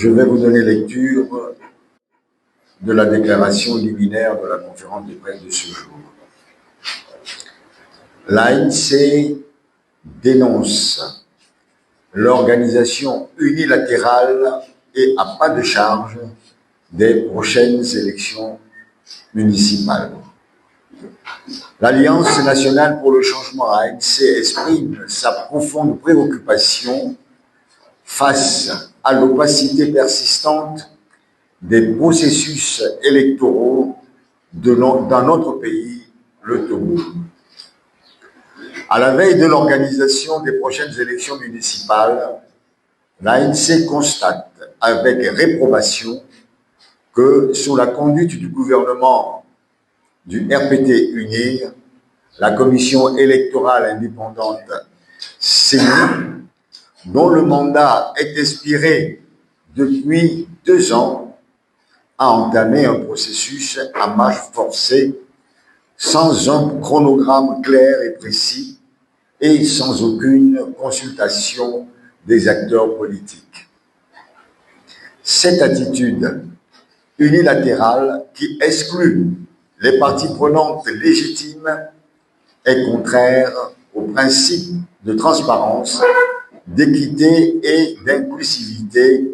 Je vais vous donner lecture de la déclaration liminaire de la conférence de presse de ce jour. L'ANC dénonce l'organisation unilatérale et à pas de charge des prochaines élections municipales. L'Alliance nationale pour le changement ANC exprime sa profonde préoccupation face à l'opacité persistante des processus électoraux dans notre pays, le Togo. À la veille de l'organisation des prochaines élections municipales, l'ANC constate avec réprobation que sous la conduite du gouvernement du RPT UNIR, la commission électorale indépendante CENI, dont le mandat est expiré depuis 2 ans, a entamé un processus à marche forcée, sans un chronogramme clair et précis et sans aucune consultation des acteurs politiques. Cette attitude unilatérale qui exclut les parties prenantes légitimes est contraire aux principes de transparence, d'équité et d'inclusivité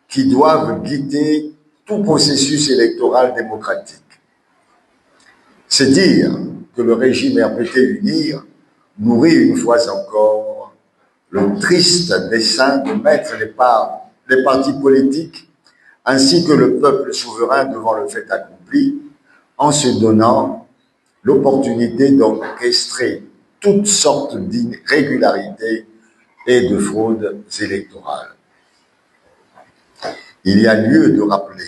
qui doivent guider tout processus électoral démocratique. C'est dire que le régime RPT UNIR nourrit une fois encore le triste dessein de mettre les partis politiques ainsi que le peuple souverain devant le fait accompli en se donnant l'opportunité d'orchestrer toutes sortes d'irrégularités et de fraudes électorales. Il y a lieu de rappeler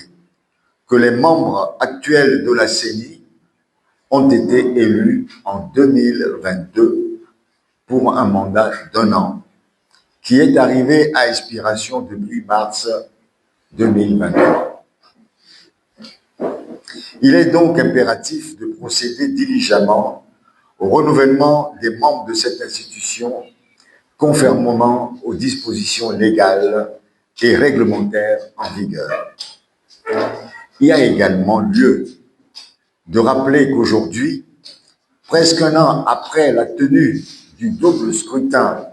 que les membres actuels de la CENI ont été élus en 2022 pour un mandat d'1 an, qui est arrivé à expiration depuis mars 2023. Il est donc impératif de procéder diligemment au renouvellement des membres de cette institution, conformément aux dispositions légales et réglementaires en vigueur. Il y a également lieu de rappeler qu'aujourd'hui, presque 1 an après la tenue du double scrutin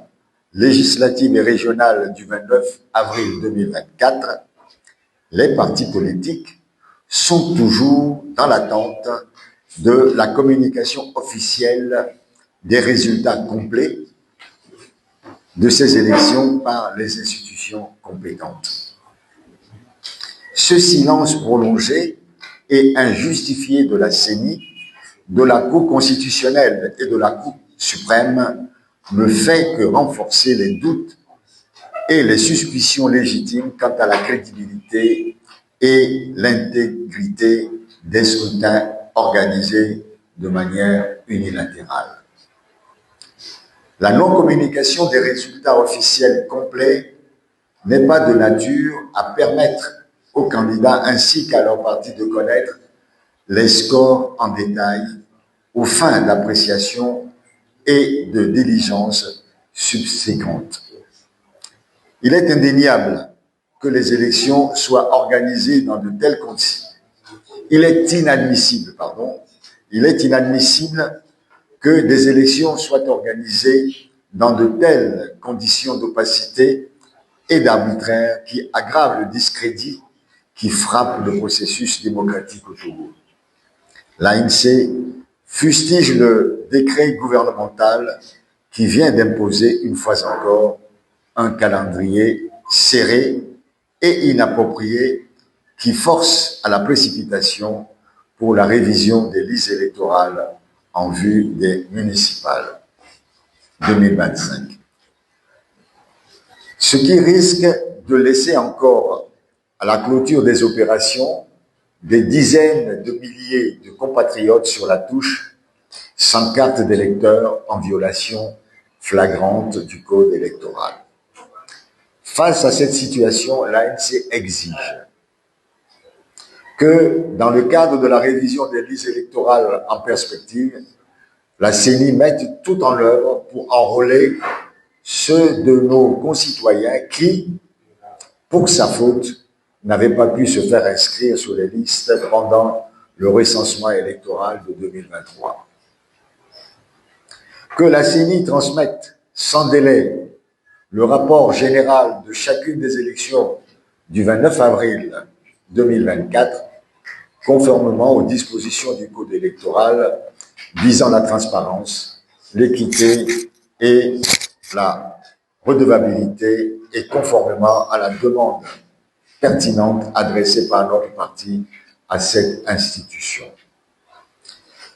législatif et régional du 29 avril 2024, les partis politiques sont toujours dans l'attente de la communication officielle des résultats complets de ces élections par les institutions compétentes. Ce silence prolongé et injustifié de la CENI, de la Cour constitutionnelle et de la Cour suprême ne fait que renforcer les doutes et les suspicions légitimes quant à la crédibilité et l'intégrité des scrutins organisés de manière unilatérale. La non-communication des résultats officiels complets n'est pas de nature à permettre aux candidats ainsi qu'à leur parti de connaître les scores en détail aux fins d'appréciation et de diligence subséquentes. Il est indéniable que les élections soient organisées dans de telles conditions. Il est inadmissible que des élections soient organisées dans de telles conditions d'opacité et d'arbitraire qui aggravent le discrédit qui frappe le processus démocratique au Togo. L'ANC fustige le décret gouvernemental qui vient d'imposer une fois encore un calendrier serré et inapproprié qui force à la précipitation pour la révision des listes électorales en vue des municipales 2025. Ce qui risque de laisser encore à la clôture des opérations des dizaines de milliers de compatriotes sur la touche sans carte d'électeur en violation flagrante du code électoral. Face à cette situation, l'ANC exige que, dans le cadre de la révision des listes électorales en perspective, la CENI mette tout en œuvre pour enrôler ceux de nos concitoyens qui, pour sa faute, n'avaient pas pu se faire inscrire sur les listes pendant le recensement électoral de 2023. Que la CENI transmette sans délai le rapport général de chacune des élections du 29 avril 2024, conformément aux dispositions du Code électoral visant la transparence, l'équité et la redevabilité, et conformément à la demande pertinente adressée par notre parti à cette institution.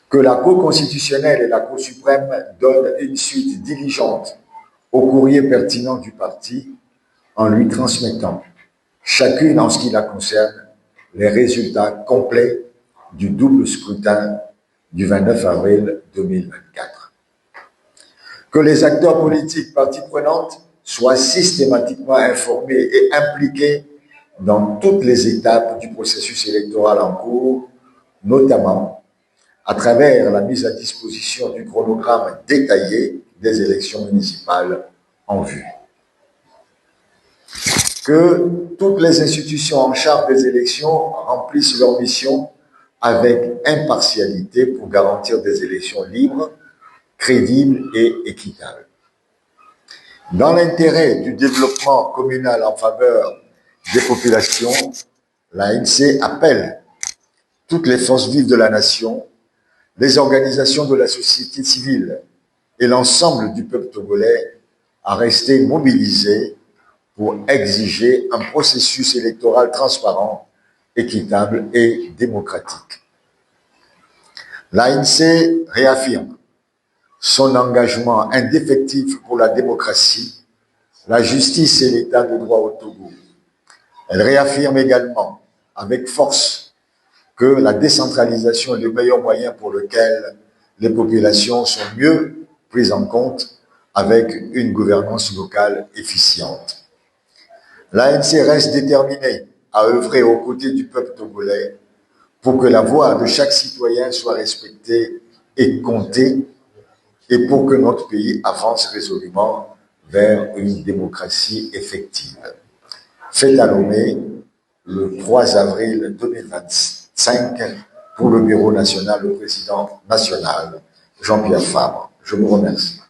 Que la Cour constitutionnelle et la Cour suprême donnent une suite diligente au courrier pertinent du parti en lui transmettant, chacune en ce qui la concerne, les résultats complets du double scrutin du 29 avril 2024. Que les acteurs politiques parties prenantes soient systématiquement informés et impliqués dans toutes les étapes du processus électoral en cours, notamment à travers la mise à disposition du chronogramme détaillé des élections municipales en vue. Que toutes les institutions en charge des élections remplissent leur mission avec impartialité pour garantir des élections libres, crédibles et équitables. Dans l'intérêt du développement communal en faveur des populations, l'ANC appelle toutes les forces vives de la nation, les organisations de la société civile et l'ensemble du peuple togolais à rester mobilisés pour exiger un processus électoral transparent, équitable et démocratique. L'ANC réaffirme son engagement indéfectible pour la démocratie, la justice et l'état de droit au Togo. Elle réaffirme également avec force que la décentralisation est le meilleur moyen pour lequel les populations sont mieux prises en compte avec une gouvernance locale efficiente. L'ANC reste déterminée à œuvrer aux côtés du peuple togolais pour que la voix de chaque citoyen soit respectée et comptée, et pour que notre pays avance résolument vers une démocratie effective. Fait à nommer le 3 avril 2025 pour le Bureau national, le président national, Jean-Pierre Fabre. Je vous remercie.